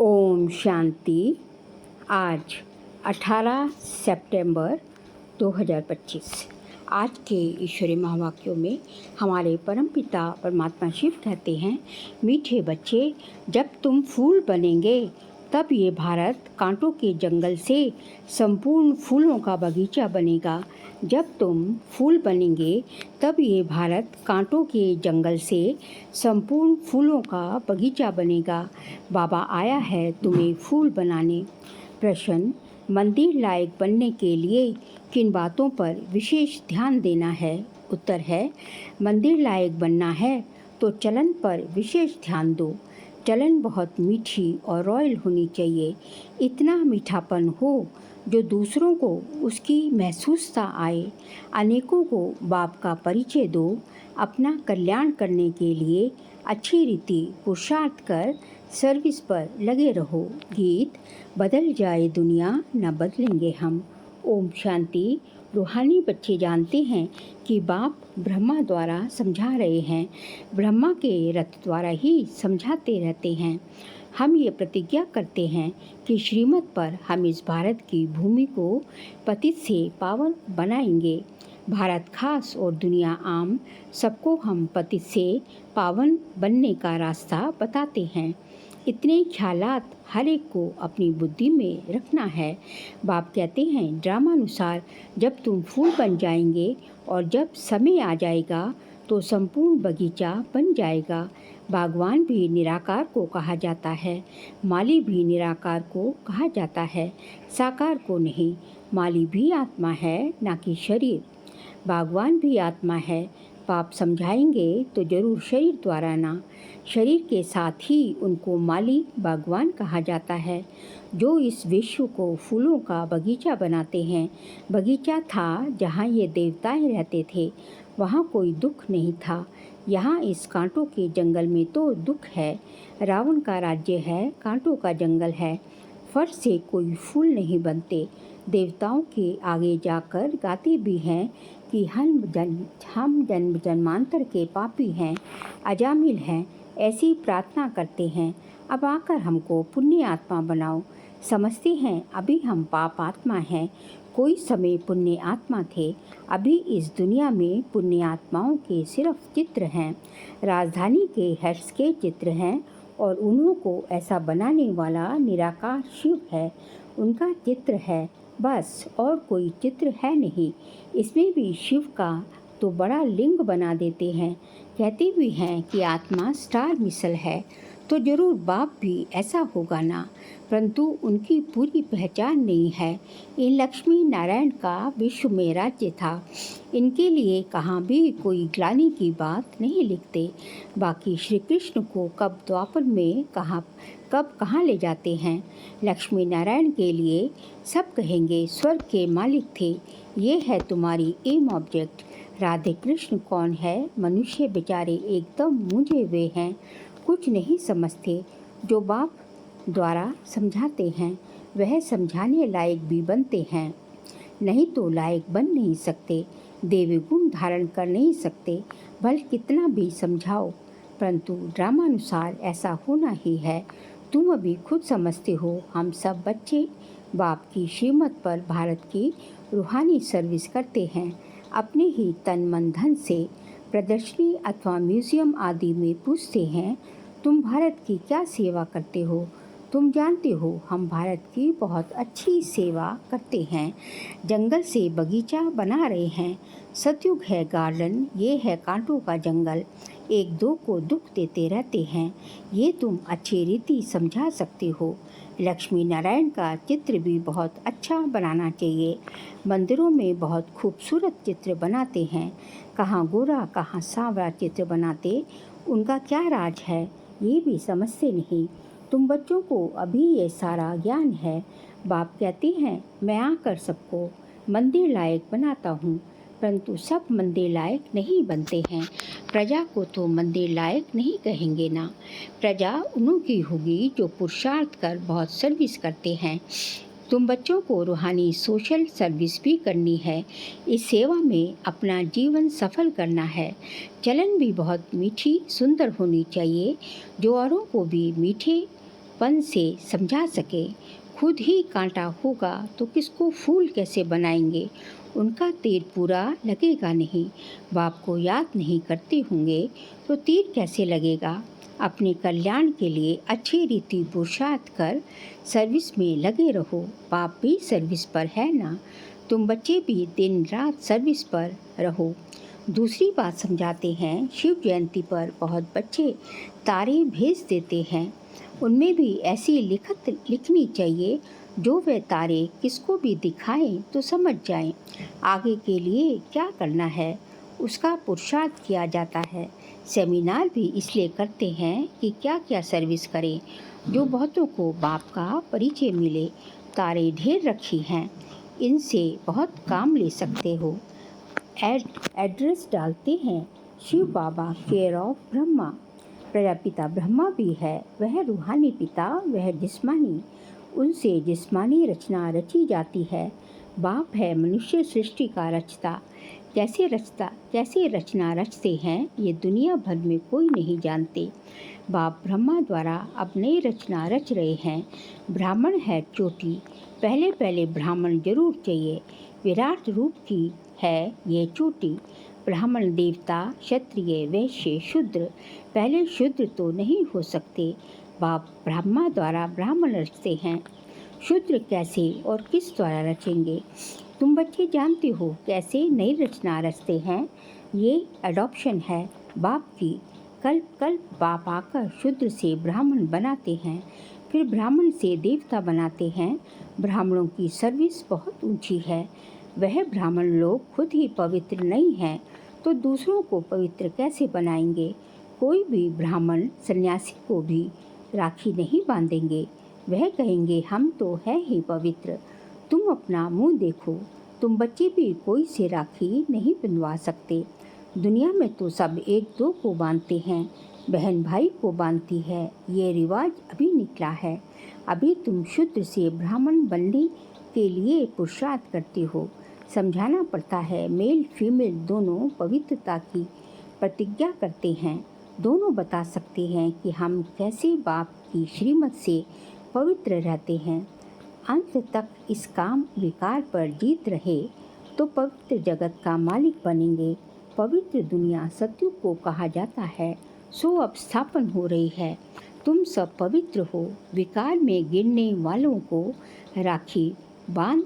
ओम शांति। आज 18 सितंबर 2025। आज के ईश्वरीय महावाक्यों में हमारे परमपिता परमात्मा शिव कहते हैं, मीठे बच्चे, जब तुम फूल बनेंगे तब ये भारत कांटों के जंगल से संपूर्ण फूलों का बगीचा बनेगा। जब तुम फूल बनेंगे तब ये भारत कांटों के जंगल से संपूर्ण फूलों का बगीचा बनेगा। बाबा आया है तुम्हें फूल बनाने। प्रश्न, मंदिर लायक बनने के लिए किन बातों पर विशेष ध्यान देना है? उत्तर है, मंदिर लायक बनना है तो चलन पर विशेष ध्यान दो। चलन बहुत मीठी और रॉयल होनी चाहिए। इतना मीठापन हो जो दूसरों को उसकी महसूसता आए। अनेकों को बाप का परिचय दो। अपना कल्याण करने के लिए अच्छी रीति पुरुषार्थ कर सर्विस पर लगे रहो। गीत, बदल जाए दुनिया न बदलेंगे हम। ओम शांति। रूहानी बच्चे जानते हैं कि बाप ब्रह्मा द्वारा समझा रहे हैं, ब्रह्मा के रथ द्वारा ही समझाते रहते हैं। हम ये प्रतिज्ञा करते हैं कि श्रीमत पर हम इस भारत की भूमि को पतित से पावन बनाएंगे। भारत खास और दुनिया आम, सबको हम पतित से पावन बनने का रास्ता बताते हैं। इतने ख्यालात हर एक को अपनी बुद्धि में रखना है। बाप कहते हैं, ड्रामानुसार जब तुम फूल बन जाएंगे और जब समय आ जाएगा तो संपूर्ण बगीचा बन जाएगा। बागवान भी निराकार को कहा जाता है, माली भी निराकार को कहा जाता है, साकार को नहीं। माली भी आत्मा है, ना कि शरीर। बागवान भी आत्मा है। बाप समझाएंगे तो जरूर शरीर द्वारा ना। शरीर के साथ ही उनको माली बागवान कहा जाता है, जो इस विश्व को फूलों का बगीचा बनाते हैं। बगीचा था जहाँ ये देवताएं रहते थे, वहाँ कोई दुख नहीं था। यहाँ इस कांटों के जंगल में तो दुख है। रावण का राज्य है, कांटों का जंगल है। फर्श से कोई फूल नहीं बनते। देवताओं के आगे जाकर गाते भी हैं कि हम जन्म जन्मांतर के पापी हैं, अजामिल हैं। ऐसी प्रार्थना करते हैं, अब आकर हमको पुण्य आत्मा बनाओ। समझते हैं अभी हम पाप आत्मा हैं। कोई समय पुण्य आत्मा थे। अभी इस दुनिया में पुण्य आत्माओं के सिर्फ चित्र हैं, राजधानी के हर्ष के चित्र हैं, और उन्हों को ऐसा बनाने वाला निराकार शिव है। उनका चित्र है बस, और कोई चित्र है नहीं। इसमें भी शिव का तो बड़ा लिंग बना देते हैं। कहते भी हैं कि आत्मा स्टार मिसल है, तो जरूर बाप भी ऐसा होगा ना, परंतु उनकी पूरी पहचान नहीं है। इन लक्ष्मी नारायण का विश्व में राज्य था। इनके लिए कहाँ भी कोई ग्लानि की बात नहीं लिखते। बाकी श्री कृष्ण को कब द्वापर में कब कहाँ ले जाते हैं। लक्ष्मी नारायण के लिए सब कहेंगे स्वर्ग के मालिक थे। ये है तुम्हारी एम ऑब्जेक्ट। राधे कृष्ण कौन है? मनुष्य बेचारे एकदम मूंझे हुए हैं, कुछ नहीं समझते। जो बाप द्वारा समझाते हैं वह समझाने लायक भी बनते हैं, नहीं तो लायक बन नहीं सकते। देवी गुण धारण कर नहीं सकते, भले कितना भी समझाओ, परंतु ड्रामानुसार ऐसा होना ही है। तुम अभी खुद समझते हो, हम सब बच्चे बाप की श्रीमत पर भारत की रूहानी सर्विस करते हैं। अपने ही तन मन धन से प्रदर्शनी अथवा म्यूजियम आदि में पूछते हैं, तुम भारत की क्या सेवा करते हो? तुम जानते हो हम भारत की बहुत अच्छी सेवा करते हैं। जंगल से बगीचा बना रहे हैं। सतयुग है गार्डन, ये है कांटों का जंगल। एक दो को दुख देते रहते हैं, ये तुम अच्छी रीति समझा सकते हो। लक्ष्मी नारायण का चित्र भी बहुत अच्छा बनाना चाहिए। मंदिरों में बहुत खूबसूरत चित्र बनाते हैं। कहाँ गोरा कहाँ सांवरा चित्र बनाते, उनका क्या राज है ये भी समझते नहीं। तुम बच्चों को अभी ये सारा ज्ञान है। बाप कहते हैं, मैं आकर सबको मंदिर लायक बनाता हूँ, परंतु सब मंदिर लायक नहीं बनते हैं। प्रजा को तो मंदिर लायक नहीं कहेंगे ना। प्रजा उन्हों की होगी जो पुरुषार्थ कर बहुत सर्विस करते हैं। तुम बच्चों को रूहानी सोशल सर्विस भी करनी है। इस सेवा में अपना जीवन सफल करना है। चलन भी बहुत मीठी सुंदर होनी चाहिए, जो औरों को भी मीठे पन से समझा सके। खुद ही कांटा होगा तो किसको फूल कैसे बनाएंगे। उनका तीर पूरा लगेगा नहीं। बाप को याद नहीं करते होंगे तो तीर कैसे लगेगा। अपने कल्याण के लिए अच्छी रीति पुरुषार्थ कर सर्विस में लगे रहो। बाप भी सर्विस पर है ना, तुम बच्चे भी दिन रात सर्विस पर रहो। दूसरी बात समझाते हैं, शिव जयंती पर बहुत बच्चे तारे भेज देते हैं। उनमें भी ऐसी लिखत लिखनी चाहिए जो वे तारे किसको भी दिखाएं तो समझ जाएं। आगे के लिए क्या करना है उसका पुरुषार्थ किया जाता है। सेमिनार भी इसलिए करते हैं कि क्या क्या सर्विस करें, जो बहुतों को बाप का परिचय मिले। तारे ढेर रखी हैं, इनसे बहुत काम ले सकते हो। एड्रेस डालते हैं, शिव बाबा केयर ऑफ ब्रह्मा। प्रजापिता ब्रह्मा भी है, वह रूहानी पिता, वह जिस्मानी। उनसे जिस्मानी रचना रची जाती है। बाप है मनुष्य सृष्टि का रचता। कैसे रचना रचते हैं ये दुनिया भर में कोई नहीं जानते। बाप ब्रह्मा द्वारा अब नई रचना रच रहे हैं। ब्राह्मण है चोटी, पहले ब्राह्मण जरूर चाहिए। विराट रूप की है ये चोटी। ब्राह्मण देवता, क्षत्रिय, वैश्य, शूद्र, पहले शूद्र तो नहीं हो सकते। बाप ब्रह्मा द्वारा ब्राह्मण रचते हैं। शूद्र कैसे और किस द्वारा रचेंगे। तुम बच्चे जानते हो कैसे नई रचना रचते हैं। ये अडॉप्शन है बाप की। कल्प बाप आकर शूद्र से ब्राह्मण बनाते हैं, फिर ब्राह्मण से देवता बनाते हैं। ब्राह्मणों की सर्विस बहुत ऊंची है। वह ब्राह्मण लोग खुद ही पवित्र नहीं हैं तो दूसरों को पवित्र कैसे बनाएंगे। कोई भी ब्राह्मण सन्यासी को भी राखी नहीं बांधेंगे। वह कहेंगे हम तो है ही पवित्र, तुम अपना मुंह देखो। तुम बच्चे भी कोई से राखी नहीं बंधवा सकते। दुनिया में तो सब एक दो को बांधते हैं, बहन भाई को बांधती है। ये रिवाज अभी निकला है। अभी तुम शूद्र से ब्राह्मण बनने के लिए पुरुषार्थ करते हो। समझाना पड़ता है। मेल फीमेल दोनों पवित्रता की प्रतिज्ञा करते हैं। दोनों बता सकते हैं कि हम कैसे बाप की श्रीमत से पवित्र रहते हैं। अंत तक इस काम विकार पर जीत रहे तो पवित्र जगत का मालिक बनेंगे। पवित्र दुनिया सत्युग को कहा जाता है, सो अब स्थापन हो रही है। तुम सब पवित्र हो। विकार में गिरने वालों को राखी बांध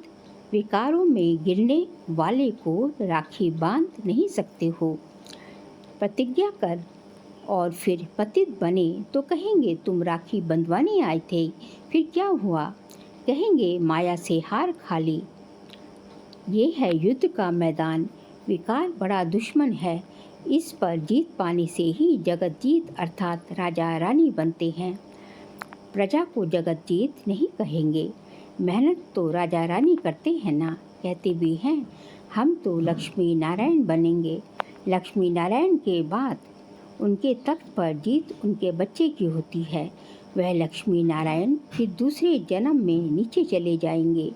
विकारों में गिरने वाले को राखी बांध नहीं सकते हो। प्रतिज्ञा कर और फिर पतित बने तो कहेंगे तुम राखी बंधवाने आए थे, फिर क्या हुआ। कहेंगे माया से हार खा ली। ये है युद्ध का मैदान। विकार बड़ा दुश्मन है। इस पर जीत पाने से ही जगत जीत अर्थात राजा रानी बनते हैं। प्रजा को जगत जीत नहीं कहेंगे। मेहनत तो राजा रानी करते हैं ना, कहते भी हैं हम तो लक्ष्मी नारायण बनेंगे। लक्ष्मी नारायण के बाद उनके तख्त पर जीत उनके बच्चे की होती है। वह लक्ष्मी नारायण फिर दूसरे जन्म में नीचे चले जाएंगे।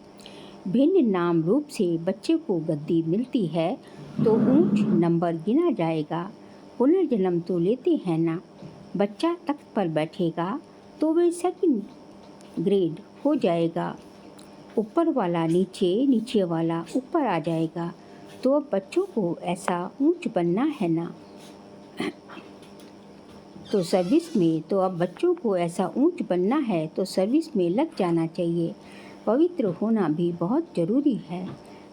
भिन्न नाम रूप से बच्चे को गद्दी मिलती है तो ऊंच नंबर गिना जाएगा। पुनर्जन्म तो लेते हैं ना। बच्चा तख्त पर बैठेगा तो वह सेकंड ग्रेड हो जाएगा। ऊपर वाला नीचे, नीचे वाला ऊपर आ जाएगा। तो अब बच्चों को ऐसा ऊंच बनना है ना। तो सर्विस में तो अब बच्चों को ऐसा ऊंच बनना है तो सर्विस में लग जाना चाहिए। पवित्र होना भी बहुत ज़रूरी है।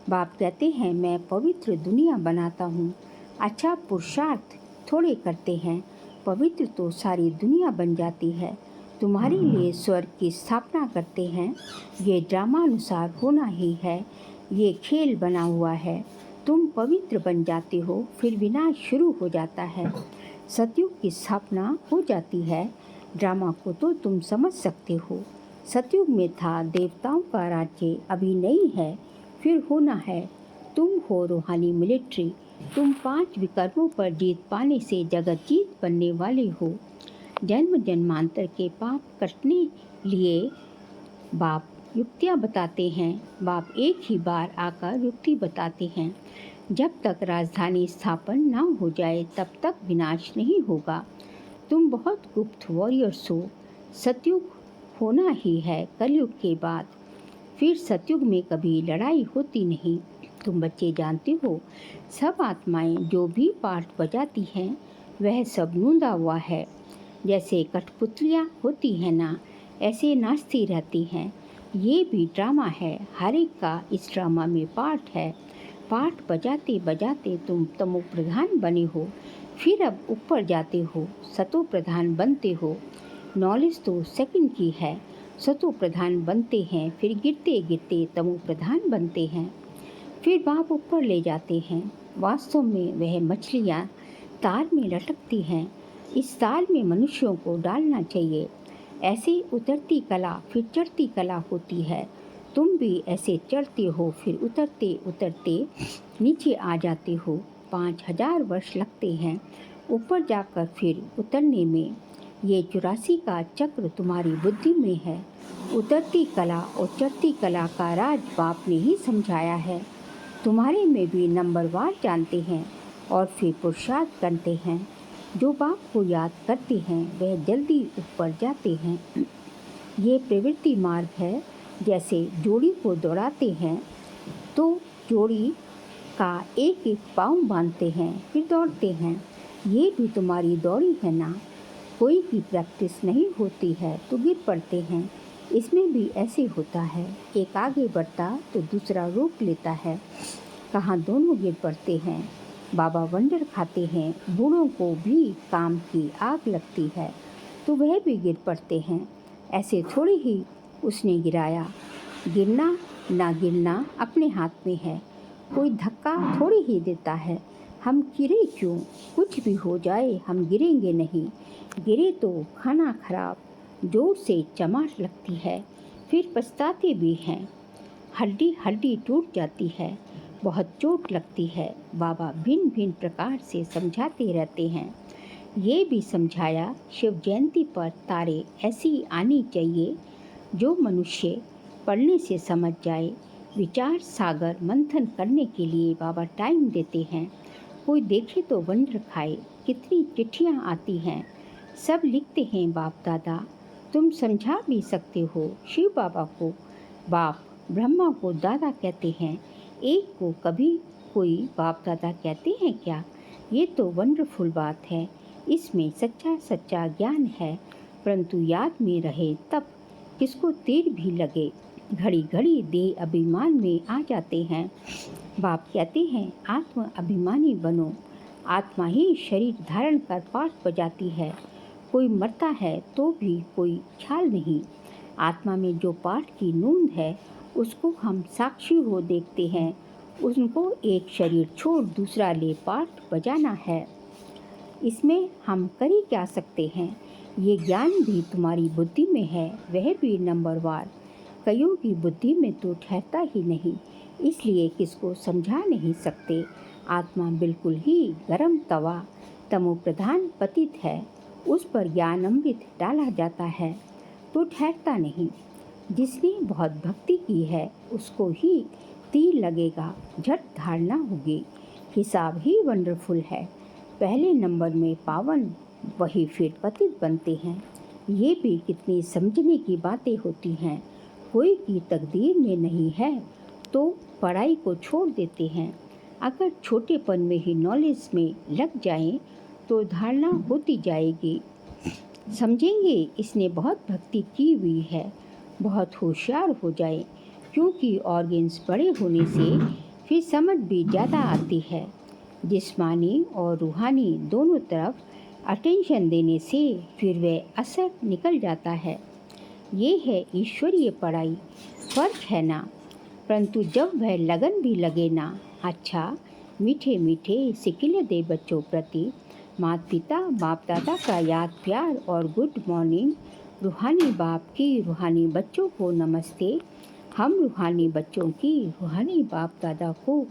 बाप कहते हैं मैं पवित्र दुनिया बनाता हूँ। अच्छा पुरुषार्थ थोड़े करते हैं, पवित्र तो सारी दुनिया बन जाती है। तुम्हारे लिए स्वर्ग की स्थापना करते हैं। ये ड्रामानुसार होना ही है। ये खेल बना हुआ है। तुम पवित्र बन जाते हो, फिर विनाश शुरू हो जाता है। सतयुग की स्थापना हो जाती है। ड्रामा को तो तुम समझ सकते हो। सतयुग में था देवताओं का राज्य, अभी नहीं है, फिर होना है। तुम हो रूहानी मिलिट्री। तुम 5 विकर्मों पर जीत पाने से जगत जीत बनने वाले हो। जन्म जन्मांतर के पाप कटने लिए बाप युक्तियाँ बताते हैं। बाप एक ही बार आकर युक्ति बताते हैं। जब तक राजधानी स्थापन ना हो जाए तब तक विनाश नहीं होगा। तुम बहुत गुप्त वॉरियर्स हो। सतयुग होना ही है कलयुग के बाद। फिर सतयुग में कभी लड़ाई होती नहीं। तुम बच्चे जानते हो, सब आत्माएं जो भी पाठ बजाती हैं वह सब नूंदा हुआ है। जैसे कठपुतलियाँ होती हैं ना, ऐसे नाचती रहती हैं। ये भी ड्रामा है, हर एक का इस ड्रामा में पार्ट है। पाठ बजाते बजाते तुम तमो प्रधान बने हो, फिर अब ऊपर जाते हो, सतो प्रधान बनते हो। नॉलेज तो सेकंड की है, सतो प्रधान बनते हैं, फिर गिरते गिरते तमो प्रधान बनते हैं, फिर बाप ऊपर ले जाते हैं। वास्तव में वह मछलियाँ तार में लटकती हैं। इस तार में मनुष्यों को डालना चाहिए। ऐसे उतरती कला फिर चढ़ती कला होती है। तुम भी ऐसे चढ़ते हो, फिर उतरते उतरते नीचे आ जाते हो। 5000 वर्ष लगते हैं ऊपर जाकर फिर उतरने में। ये 84 का चक्र तुम्हारी बुद्धि में है। उतरती कला और चढ़ती कला का राज बाप ने ही समझाया है। तुम्हारे में भी नंबरवार जानते हैं और फिर पुरुषार्थ करते हैं। जो बाप को याद करते हैं वह जल्दी ऊपर जाते हैं। ये प्रवृत्ति मार्ग है। जैसे जोड़ी को दौड़ाते हैं तो जोड़ी का एक एक पाँव बांधते हैं, फिर दौड़ते हैं। ये भी तुम्हारी दौड़ी है ना। कोई की प्रैक्टिस नहीं होती है तो गिर पड़ते हैं। इसमें भी ऐसे होता है, एक आगे बढ़ता तो दूसरा रोक लेता है। कहाँ दोनों गिर पड़ते हैं। बाबा वंडर खाते हैं, बूढ़ों को भी काम की आग लगती है तो वह भी गिर पड़ते हैं। ऐसे थोड़ी ही उसने गिराया। गिरना ना गिरना अपने हाथ में है। कोई धक्का थोड़ी ही देता है। हम गिरे क्यों? कुछ भी हो जाए हम गिरेंगे नहीं। गिरे तो खाना खराब, जोर से चमाट लगती है, फिर पछताते भी हैं। हड्डी हड्डी टूट जाती है, बहुत चोट लगती है। बाबा भिन्न भिन्न प्रकार से समझाते रहते हैं। ये भी समझाया शिव जयंती पर तारे ऐसी आनी चाहिए जो मनुष्य पढ़ने से समझ जाए। विचार सागर मंथन करने के लिए बाबा टाइम देते हैं। कोई देखे तो वंडर खाए। कितनी चिट्ठियाँ आती हैं, सब लिखते हैं बाप दादा। तुम समझा भी सकते हो शिव बाबा को। बाप ब्रह्मा को दादा कहते हैं, एक को कभी कोई बाप दादा कहते हैं क्या? ये तो वंडरफुल बात है। इसमें सच्चा सच्चा ज्ञान है, परंतु याद में रहे तब किसको तीर भी लगे। घड़ी घड़ी देह अभिमान में आ जाते हैं। बाप कहते हैं आत्म अभिमानी बनो। आत्मा ही शरीर धारण कर पाठ बजाती है। कोई मरता है तो भी कोई ख्याल नहीं। आत्मा में जो पाठ की नूंद है उसको हम साक्षी हो देखते हैं। उनको एक शरीर छोड़ दूसरा ले पाठ बजाना है। इसमें हम कर ही क्या सकते हैं। ये ज्ञान भी तुम्हारी बुद्धि में है, वह भी नंबरवार। कईयों की बुद्धि में तो ठहरता ही नहीं, इसलिए किसको समझा नहीं सकते। आत्मा बिल्कुल ही गरम तवा तमो प्रधान पतित है। उस पर ज्ञान अमृत डाला जाता है तो ठहरता नहीं। जिसने बहुत भक्ति की है उसको ही तीर लगेगा, झट धारणा होगी। हिसाब ही वंडरफुल है। पहले नंबर में पावन, वही फिर पतित बनते हैं। ये भी कितनी समझने की बातें होती हैं। कोई की तकदीर में नहीं है तो पढ़ाई को छोड़ देते हैं। अगर छोटेपन में ही नॉलेज में लग जाएं तो धारणा होती जाएगी। समझेंगे इसने बहुत भक्ति की हुई है, बहुत होशियार हो जाए। क्योंकि ऑर्गन्स बड़े होने से फिर समझ भी ज़्यादा आती है। जिस्मानी और रूहानी दोनों तरफ अटेंशन देने से फिर वह असर निकल जाता है। ये है ईश्वरीय पढ़ाई। फर्क है ना, परंतु जब वह लगन भी लगे ना। अच्छा, मीठे मीठे सिकिले दे बच्चों प्रति माता पिता बाप दादा का याद प्यार और गुड मॉर्निंग। रूहानी बाप की रूहानी बच्चों को नमस्ते। हम रूहानी बच्चों की रूहानी बाप दादा को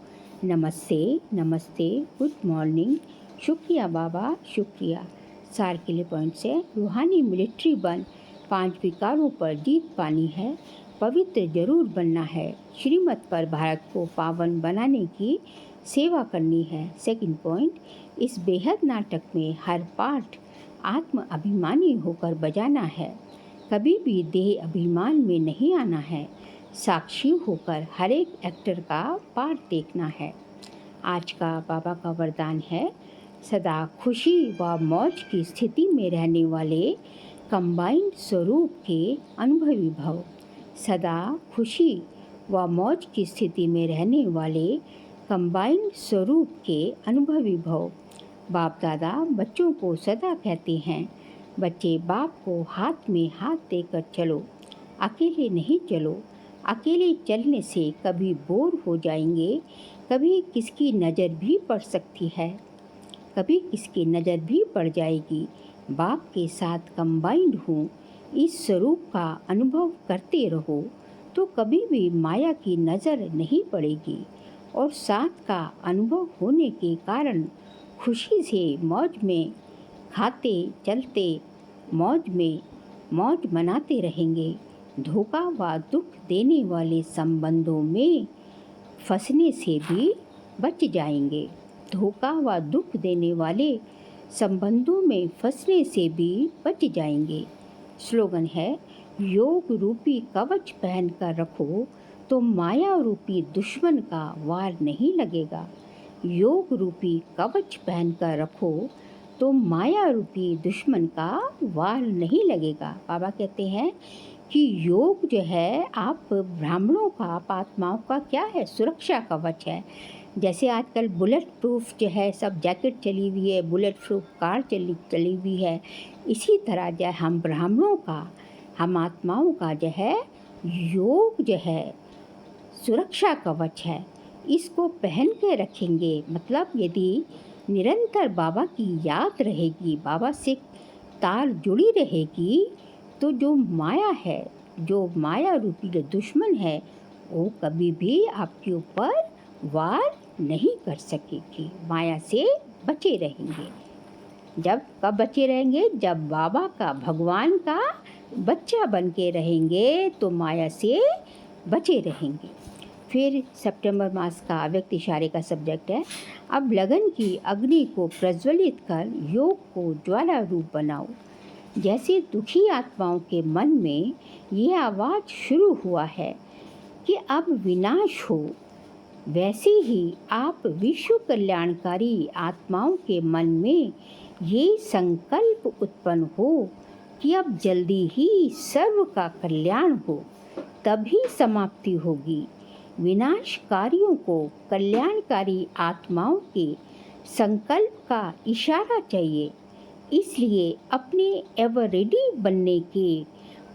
नमस्ते नमस्ते, गुड मॉर्निंग। शुक्रिया बाबा, शुक्रिया। सार के लिए पॉइंट्स है। रूहानी मिलिट्री बन 5 विकारों पर जीत पानी है। पवित्र जरूर बनना है। श्रीमत पर भारत को पावन बनाने की सेवा करनी है। सेकंड पॉइंट, इस बेहद नाटक में हर पाठ आत्म अभिमानी होकर बजाना है। कभी भी देह अभिमान में नहीं आना है। साक्षी होकर हर एक एक्टर का पार्ट देखना है। आज का बाबा का वरदान है, सदा खुशी व मौज की स्थिति में रहने वाले कंबाइंड स्वरूप के अनुभवी भव। सदा खुशी व मौज की स्थिति में रहने वाले कंबाइंड स्वरूप के अनुभवी भव। बाप दादा बच्चों को सदा कहते हैं, बच्चे बाप को हाथ में हाथ देकर चलो, अकेले नहीं चलो। अकेले चलने से कभी बोर हो जाएंगे, कभी किसकी नज़र भी पड़ सकती है, कभी किसकी नज़र भी पड़ जाएगी। बाप के साथ कंबाइंड हूँ, इस स्वरूप का अनुभव करते रहो तो कभी भी माया की नज़र नहीं पड़ेगी। और साथ का अनुभव होने के कारण खुशी से मौज में खाते चलते मौज में मौज मनाते रहेंगे। धोखा व दुख देने वाले संबंधों में फंसने से भी बच जाएंगे। धोखा व दुख देने वाले संबंधों में फंसने से भी बच जाएंगे। स्लोगन है, योग रूपी कवच पहन कर रखो तो माया रूपी दुश्मन का वार नहीं लगेगा। योग रूपी कवच पहन कर रखो तो माया रूपी दुश्मन का वार नहीं लगेगा। बाबा कहते हैं कि योग जो है आप ब्राह्मणों का, आप आत्माओं का क्या है, सुरक्षा कवच है। जैसे आजकल बुलेट प्रूफ जो है सब जैकेट चली हुई है, बुलेट प्रूफ कार चली हुई है, इसी तरह जो हम ब्राह्मणों का, हम आत्माओं का जो है योग जो है सुरक्षा कवच है। इसको पहन के रखेंगे, मतलब यदि निरंतर बाबा की याद रहेगी, बाबा से तार जुड़ी रहेगी, तो जो माया है, जो माया रूपी जो दुश्मन है, वो कभी भी आपके ऊपर वार नहीं कर सकेगी। माया से बचे रहेंगे। जब कब बचे रहेंगे? जब बाबा का, भगवान का बच्चा बन के रहेंगे तो माया से बचे रहेंगे। फिर सितंबर मास का अव्यक्त इशारे का सब्जेक्ट है, अब लगन की अग्नि को प्रज्वलित कर योग को ज्वाला रूप बनाओ। जैसे दुखी आत्माओं के मन में ये आवाज़ शुरू हुआ है कि अब विनाश हो, वैसे ही आप विश्व कल्याणकारी आत्माओं के मन में ये संकल्प उत्पन्न हो कि अब जल्दी ही सर्व का कल्याण हो, तभी समाप्ति होगी। विनाशकारियों को कल्याणकारी आत्माओं के संकल्प का इशारा चाहिए। इसलिए अपने एवर रेडी बनने के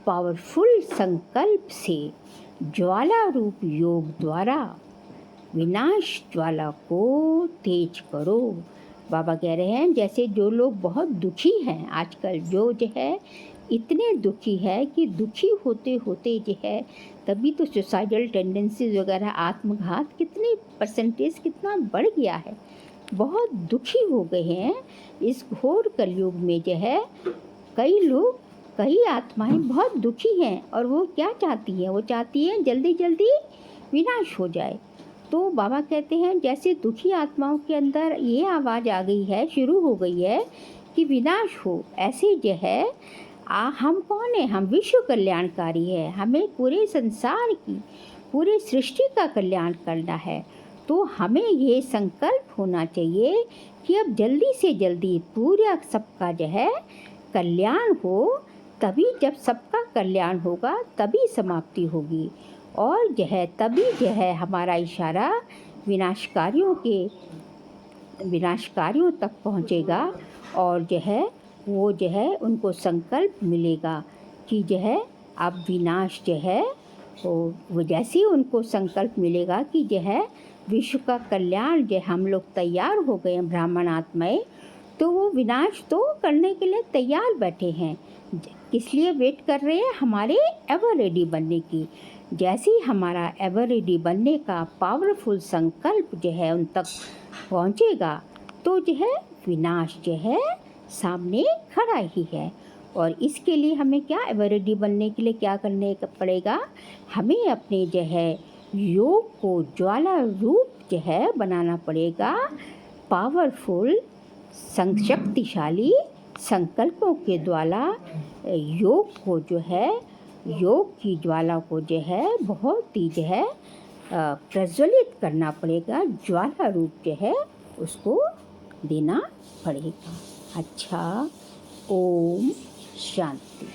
पावरफुल संकल्प से ज्वाला रूप योग द्वारा विनाश ज्वाला को तेज करो। बाबा कह रहे हैं, जैसे जो लोग बहुत दुखी हैं आजकल, जो है इतने दुखी है कि दुखी होते होते जो है, तभी तो सुसाइडल टेंडेंसीज वगैरह, आत्मघात कितने परसेंटेज कितना बढ़ गया है। बहुत दुखी हो गए हैं इस घोर कलयुग में जो है। कई लोग, कई आत्माएं बहुत दुखी हैं और वो क्या चाहती हैं? वो चाहती हैं जल्दी जल्दी विनाश हो जाए। तो बाबा कहते हैं जैसे दुखी आत्माओं के अंदर ये आवाज़ आ गई है, शुरू हो गई है कि विनाश हो, ऐसे जो है हम कौन है? हम विश्व कल्याणकारी है। हमें पूरे संसार की, पूरे सृष्टि का कल्याण करना है। तो हमें ये संकल्प होना चाहिए कि अब जल्दी से जल्दी पूरा सबका जो है कल्याण हो, तभी जब सबका कल्याण होगा तभी समाप्ति होगी। और जो है तभी जो है हमारा इशारा विनाशकारियों तक पहुँचेगा और जो है वो जो है उनको संकल्प मिलेगा कि जो है अब विनाश जो है वो जैसे ही उनको संकल्प मिलेगा कि जो है विश्व का कल्याण जो हम लोग तैयार हो गए हैं ब्राह्मण आत्माएं, तो वो विनाश तो करने के लिए तैयार बैठे हैं। किस लिए वेट कर रहे हैं? हमारे एवर रेडी बनने की। जैसे ही हमारा एवर रेडी बनने का पावरफुल संकल्प जो है उन तक पहुंचेगा, तो जो है विनाश जो है सामने खड़ा ही है। और इसके लिए हमें क्या, एवर रेडी बनने के लिए क्या करने पड़ेगा? हमें अपने जो है योग को ज्वाला रूप जो है बनाना पड़ेगा, पावरफुल शक्तिशाली संकल्पों के द्वारा योग को जो है, योग की ज्वाला को जो है बहुत ही जो है प्रज्वलित करना पड़ेगा, ज्वाला रूप जो है उसको देना पड़ेगा। अच्छा, ओम शांति।